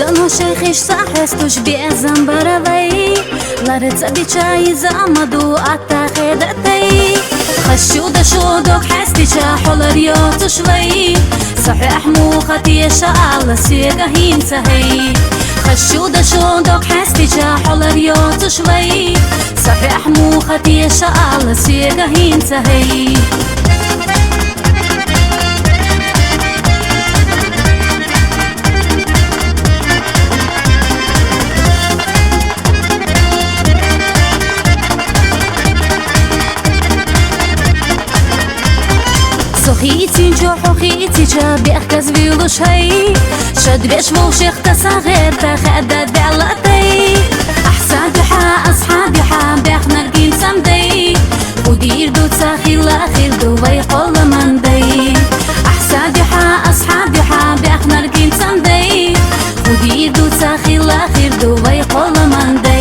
دانو شیخش سحستوش بیزم براوی لارت بیچای زامدو آتا خدتی خشود شودك حستي شاحول رياض شوي صحيح مو خطي شعل سيجا هين سهي خشود شودك حستي شاحول رياض شوي صحيح مو خطي شعل سيجا هين سهي خيتي نجوح وخيتي جابي أخكز فيلوش هاي شد بيش وشيخ تساغير تاخدد بعلقتي أحسادي حا أصحابي حا بيخنا الجيم سمدي ودير دو تساخي الأخير دو ويقول من دي أحسادي حا أصحابي حا بيخنا الجيم سمدي ودير دو تساخي الأخير دو ويقول من دي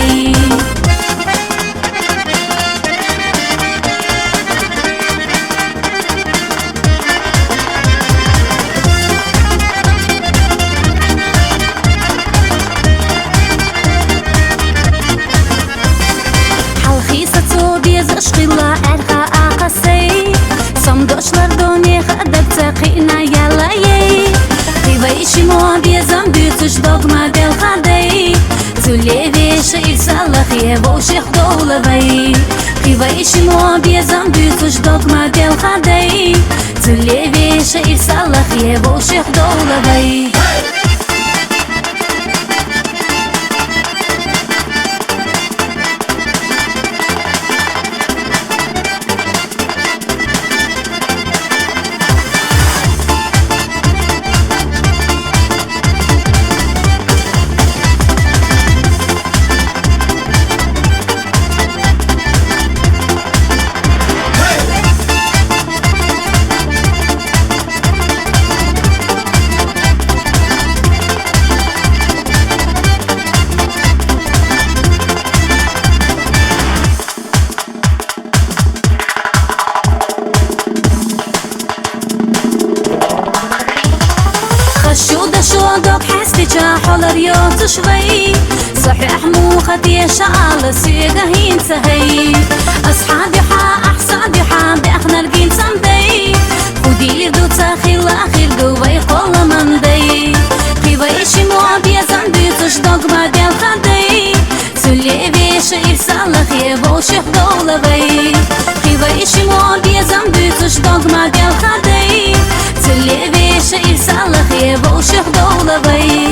اشقلا ارخا اقسي صمدوشلر دوني خدك تقينا يلاي قيويشي مو بيزم بيتش دوغما دل خدي تولي شير سالخ يبو شيخ دولبي قيويشي مو بيزم بيتش دوغما دل خدي تولي شير سالخ يبو شيخ دولبي شودك حستي شاحول رياض شوي صحيح مو خطي شعل سيجا هين سهي أصحابي حا أحسابي حا بأخنا الجيم سمدي ودير دو تساخي الأخير دو ويقول من دي قيويشي مو بيزم بيتش دوغما ديال خدي تولي شير سالخ يبو شيخ دولبي قيويشي مو بيزم بيتش دوغما ديال خدي تولي شير سالخ يبو شيخ دولبي